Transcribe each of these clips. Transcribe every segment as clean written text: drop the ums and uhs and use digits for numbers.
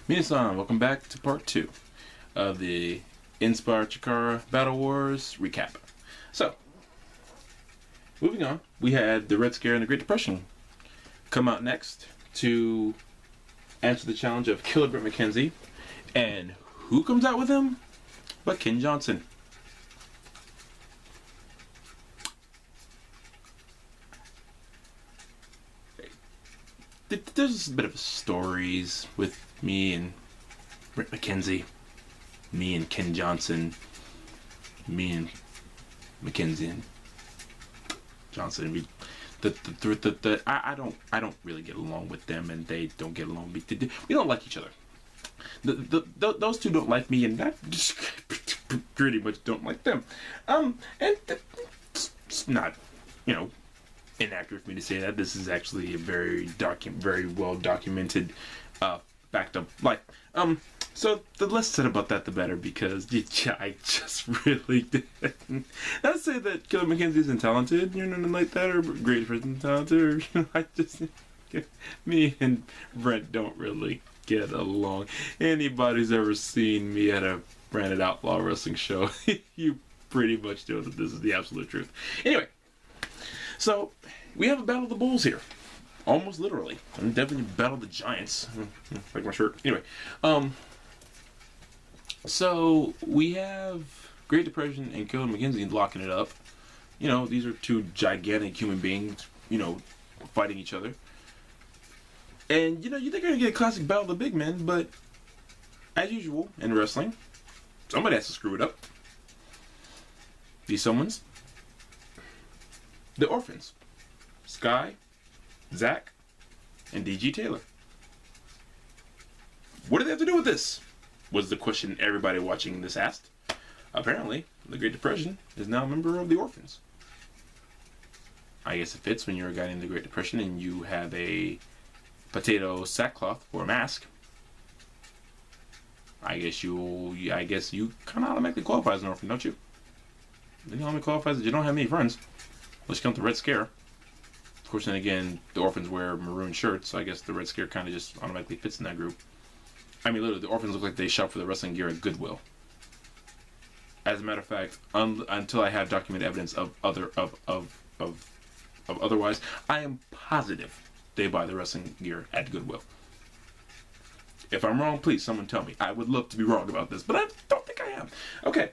Minasan, welcome back to part 2 of the Inspire Chikara BattleWars recap. So, moving on, we had the Red Scare and the Great Depression come out next to answer the challenge of Killer Brett McKenzie. And who comes out with him but Ken Johnson? There's a bit of stories with me and Brett McKenzie, me and Ken Johnson, me and McKenzie and Johnson. I don't really get along with them, and they don't get along. We don't like each other. Those two don't like me, and I just pretty much don't like them. And it's not, inaccurate for me to say that. This is actually a very well documented, backed up life. So the less said about that, the better, because I just really didn't. Not to say that Killer McKenzie isn't talented, nothing like that, or Great Depression talented, or I just, me and Brent don't really get along. Anybody who's ever seen me at a Branded Outlaw wrestling show, you pretty much know that this is the absolute truth. Anyway, so we have a battle of the bulls here. Almost literally. I'm definitely battle of the giants. Like my shirt. Anyway, so we have Great Depression and Killer McKenzie locking it up. These are two gigantic human beings, fighting each other. And, you think you're going to get a classic battle of the big men, but as usual in wrestling, somebody has to screw it up. These someones. The Orphans. Sky, Zach, and DG Taylor. What do they have to do with this? Was the question everybody watching this asked. Apparently, the Great Depression is now a member of the Orphans. I guess it fits when you're a guy in the Great Depression and you have a potato sackcloth for a mask. I guess you kind of automatically qualify as an orphan, don't you? Then you only qualifies that you don't have any friends. Unless you count the Red Scare. Of course, then again, the Orphans wear maroon shirts, so I guess the Red Scare kind of just automatically fits in that group. I mean, literally, the Orphans look like they shop for the wrestling gear at Goodwill. As a matter of fact, until I have documented evidence of otherwise, I am positive they buy the wrestling gear at Goodwill. If I'm wrong, please someone tell me. I would love to be wrong about this, but I don't think I am. Okay.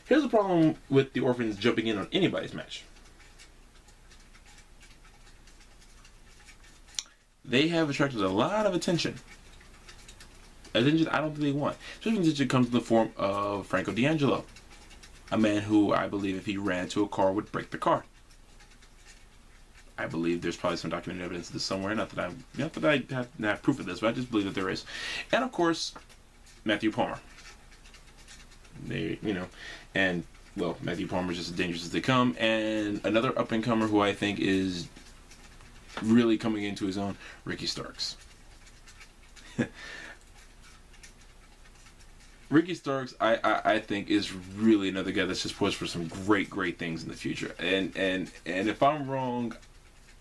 Here's the problem with the Orphans jumping in on anybody's match. They have attracted a lot of attention. Attention I don't think they want. Especially when attention comes in the form of Franco D'Angelo. A man who I believe if he ran into a car would break the car. I believe there's probably some documented evidence of this somewhere. Not that I have proof of this, but I just believe that there is. And of course, Matthew Palmer. And well, Matthew Palmer is just as dangerous as they come, and another up-and-comer who I think is really coming into his own, Ricky Starks. Ricky Starks, I think, is really another guy that's just poised for some great things in the future. And if I'm wrong,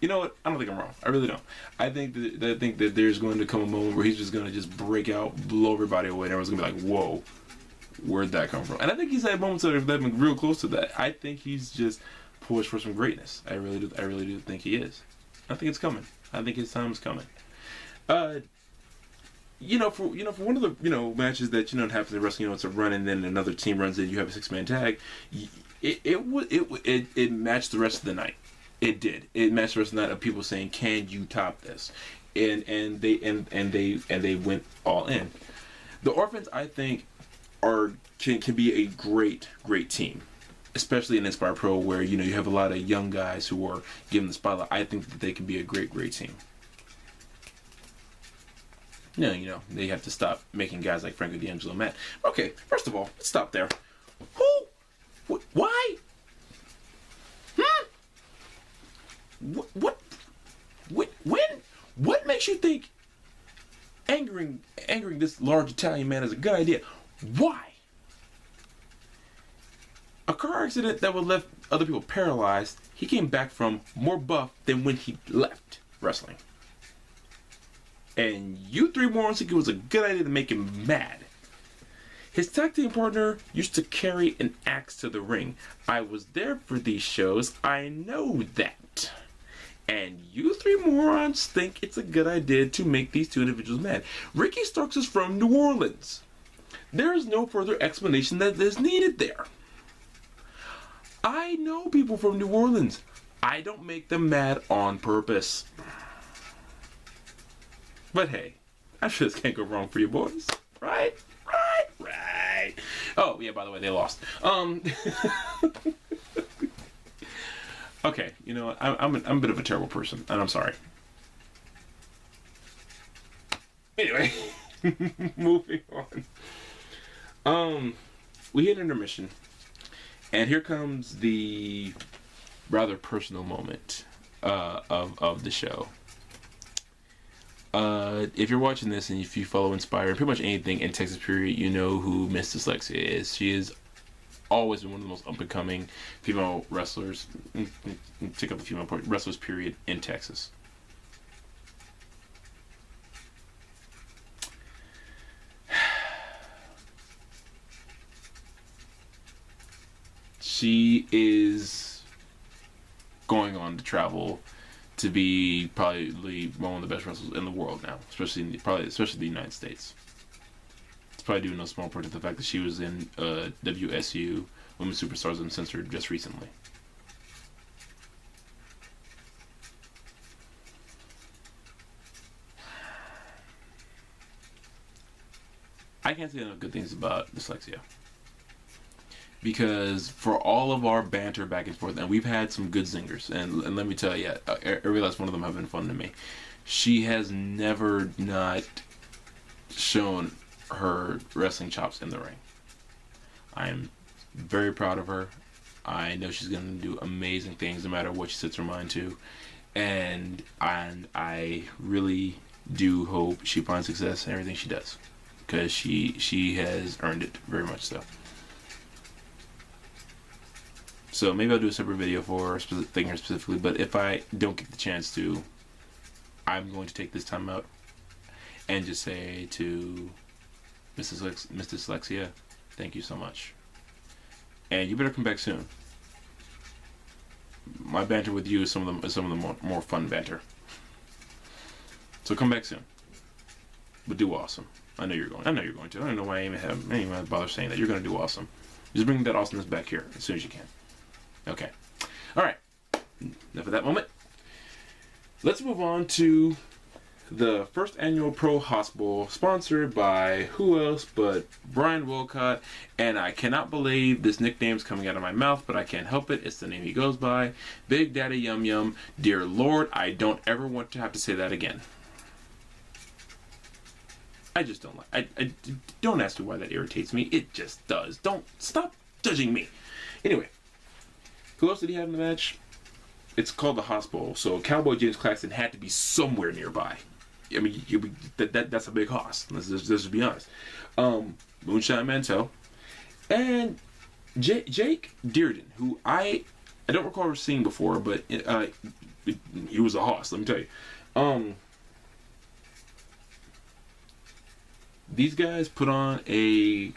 you know what? I don't think I'm wrong. I really don't. I think that there's going to come a moment where he's just going to just break out, blow everybody away, and everyone's going to be like, whoa. Where'd that come from? And I think he's had moments that have been real close to that. I think he's just poised for some greatness. I really do think he is. I think it's coming. I think his time's coming. For one of the matches that happens in wrestling, it's a run and then another team runs in, you have a 6-man tag. It matched the rest of the night. It did. It matched the rest of the night of people saying, "Can you top this?" And they went all in. The Orphans, I think, can be a great team, especially in Inspire Pro, where you have a lot of young guys who are given the spotlight. I think that they can be a great team. They have to stop making guys like Franco D'Angelo mad. Okay, first of all, let's stop there. Who? Why? What makes you think angering this large Italian man is a good idea? Why? A car accident that would left other people paralyzed, he came back from more buff than when he left wrestling. And you three morons think it was a good idea to make him mad. His tag team partner used to carry an axe to the ring. I was there for these shows. I know that. And you three morons think it's a good idea to make these two individuals mad. Ricky Starks is from New Orleans. There is no further explanation that is needed there. I know people from New Orleans. I don't make them mad on purpose. But hey, I just can't go wrong for you boys. Right? Right. Oh, yeah, by the way, they lost. Okay, you know what? I'm a bit of a terrible person, and I'm sorry. Anyway, moving on. We hit intermission, and here comes the rather personal moment of the show. If you're watching this and if you follow Inspire and pretty much anything in Texas period, you know who Miss Dyslexia is. She is always been one of the most up-and-coming female wrestlers, take up the female wrestlers period in Texas. She is going on to travel to be probably one of the best wrestlers in the world now, especially the United States. It's probably due no small part to the fact that she was in WSU, Women's Superstars Uncensored, just recently. I can't say enough good things about Dyslexia. Because for all of our banter back and forth, and we've had some good zingers, and let me tell you, every last one of them have been fun to me. She has never not shown her wrestling chops in the ring. I am very proud of her. I know she's going to do amazing things no matter what she sets her mind to. And I really do hope she finds success in everything she does. Because she has earned it, very much so. So maybe I'll do a separate video for her specifically, but if I don't get the chance to, I'm going to take this time out and just say to Miss Dyslexia, thank you so much. And you better come back soon. My banter with you is some of the more fun banter. So come back soon. But do awesome. I know you're going to. I don't know why I even bother saying that. You're going to do awesome. Just bring that awesomeness back here as soon as you can. Okay. Alright. Enough of that moment. Let's move on to the first annual Pro Hospital, sponsored by who else but Brian Wolcott. And I cannot believe this nickname's coming out of my mouth, but I can't help it. It's the name he goes by. Big Daddy Yum Yum. Dear Lord, I don't ever want to have to say that again. I just don't like. I don't ask me why that irritates me. It just does. Don't stop judging me. Anyway. Who else did he have in the match? It's called the Hospital, so Cowboy James Claxton had to be somewhere nearby. I mean, that's a big hoss. Let's just be honest. Moonshine Mantel and Jake Dearden, who I don't recall seeing before, but he was a hoss. Let me tell you. These guys put on a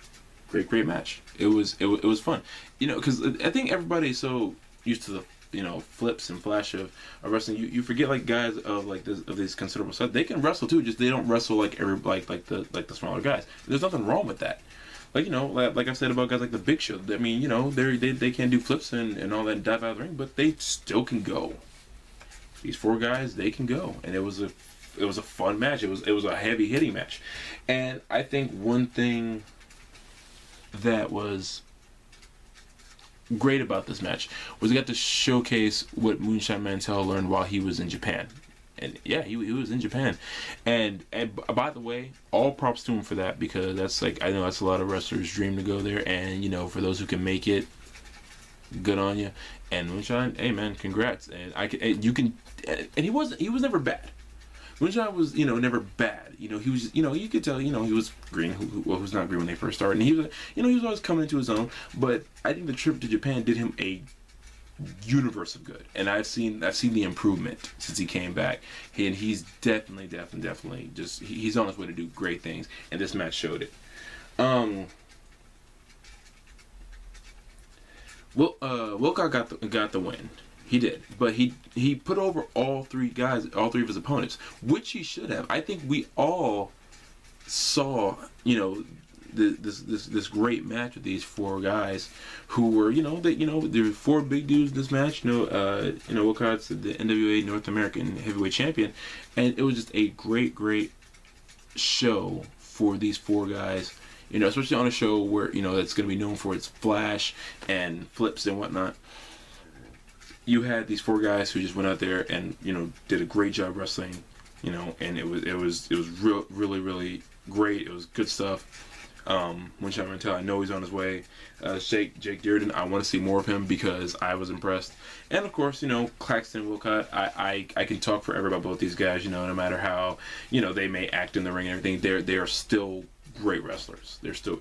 great match. It was fun, you know, because I think everybody's so used to the flips and flash of wrestling. You forget like guys of like this of these considerable size. They can wrestle too, just they don't wrestle like the smaller guys. There's nothing wrong with that. Like like I've said about guys like the Big Show. I mean, they can't do flips and all that and dive out of the ring, but they still can go. These four guys, they can go, and it was a fun match. It was a heavy hitting match, and I think one thing that was great about this match was he got to showcase what Moonshine Mantel learned while he was in Japan. And yeah, he was in Japan. And by the way, all props to him for that, because that's like, I know that's a lot of wrestlers' dream to go there, and for those who can make it, good on you. And Moonshine, hey man, congrats. And he was never bad. Moonshine was, never bad. He was, you could tell, he was green, who's not green when they first started. And he was, he was always coming into his own. But I think the trip to Japan did him a universe of good, and I've seen the improvement since he came back, and he's definitely just he's on his way to do great things, and this match showed it. Wilcox got the win. He did, but he put over all three of his opponents, which he should have. I think we all saw, this great match with these four guys who were, there were four big dudes in this match. Wilcox, the NWA North American Heavyweight Champion, and it was just a great show for these four guys. Especially on a show where that's going to be known for its flash and flips and whatnot. You had these four guys who just went out there and did a great job wrestling, and it was really great. It was good stuff. Which I'm gonna tell, I know he's on his way. Jake Dearden, I want to see more of him because I was impressed. And of course, Claxton and Wilcott, I can talk forever about both these guys. No matter how they may act in the ring and everything, they are still great wrestlers. They're still,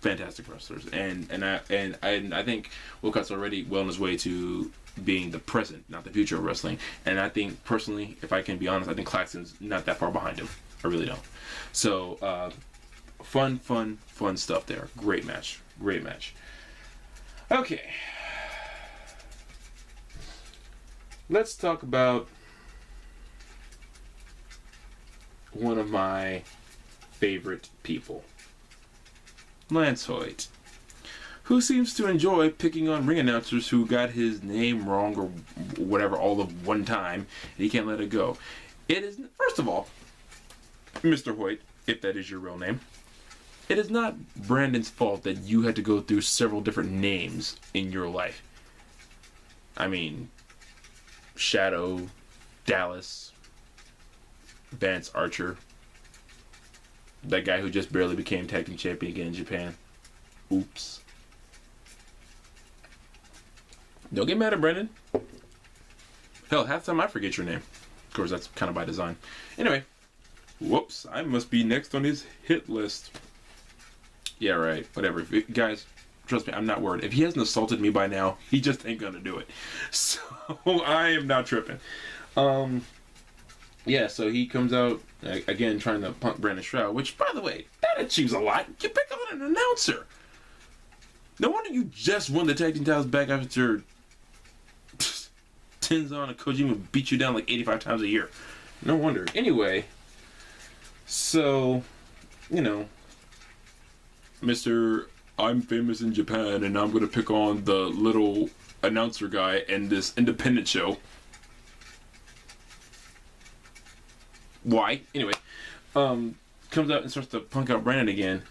fantastic wrestlers. And I think Wilcott's already well on his way to being the present, not the future of wrestling. And I think personally, if I can be honest, I think Claxton's not that far behind him. I really don't. So fun stuff there. Great match. Okay, let's talk about one of my favorite people, Lance Hoyt, who seems to enjoy picking on ring announcers who got his name wrong or whatever all of one time, and he can't let it go. It is, first of all, Mr. Hoyt, if that is your real name, it is not Brandon's fault that you had to go through several different names in your life. Shadow, Dallas, Vance Archer, that guy who just barely became tag team champion again in Japan. Oops. Don't get mad at Brandon. Hell, half the time I forget your name. Of course, that's kind of by design. Anyway, whoops, I must be next on his hit list. Yeah, right. Whatever. Guys, trust me, I'm not worried. If he hasn't assaulted me by now, he just ain't gonna do it. So, I am not tripping. Yeah, so he comes out, again, trying to punk Brandon Shroud, which, by the way, that achieves a lot. You pick on an announcer. No wonder you just won the tag team titles back after Tenzan and Kojima beat you down like 85 times a year. No wonder. Anyway, so, Mr. I'm famous in Japan and I'm going to pick on the little announcer guy in this independent show. Why? Anyway, comes out and starts to punk out Brandon again.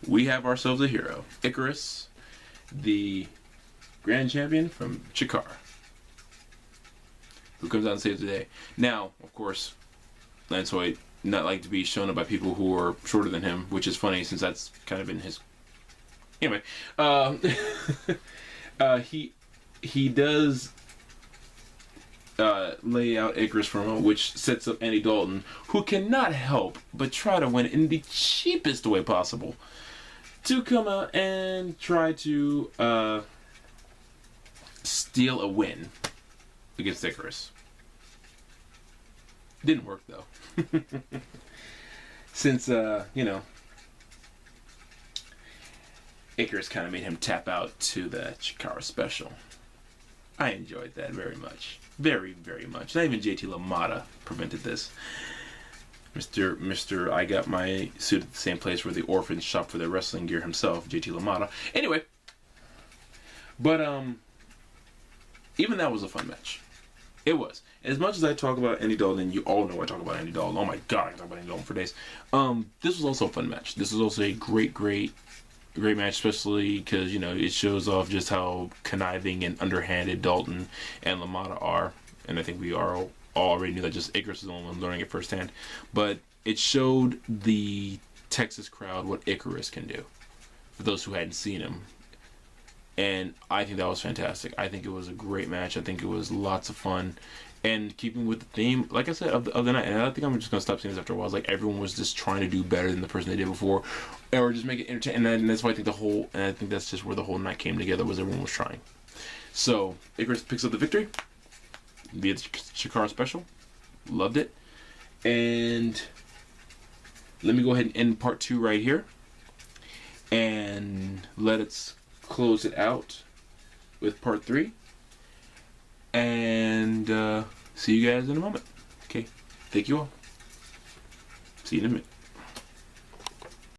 We have ourselves a hero. Icarus, the grand champion from Chikara, who comes out and saves the day. Now, of course, Lance Hoyt not like to be shown up by people who are shorter than him, which is funny since that's kind of in his. Anyway, he does lay out Icarus for him, which sets up Andy Dalton, who cannot help but try to win in the cheapest way possible, to come out and try to steal a win against Icarus. Didn't work though. Since Icarus kind of made him tap out to the Chikara special. I enjoyed that very much. Very much. Not even JT LaMotta prevented this. Mr. I got my suit at the same place where the orphans shop for their wrestling gear himself, JT LaMotta. Anyway, but even that was a fun match. It was. As much as I talk about Andy Dalton, you all know I talk about Andy Dalton. Oh my god, I can talk about Andy Dalton for days. This was also a fun match. This was also a great match, especially because, it shows off just how conniving and underhanded Dalton and LaMotta are. And I think we all already knew that, just Icarus is the only one learning it firsthand. But it showed the Texas crowd what Icarus can do, for those who hadn't seen him. And I think that was fantastic. I think it was a great match. I think it was lots of fun. And keeping with the theme, like I said, of the night, and I think I'm just going to stop saying this after a while. It's like everyone was just trying to do better than the person they did before, or just make it entertaining. And that's why I think and I think that's just where the whole night came together, was everyone was trying. So Icarus picks up the victory via the Chikara special. Loved it. And let me go ahead and end part 2 right here. And let's close it out with part 3. And see you guys in a moment. Okay. Thank you all. See you in a minute.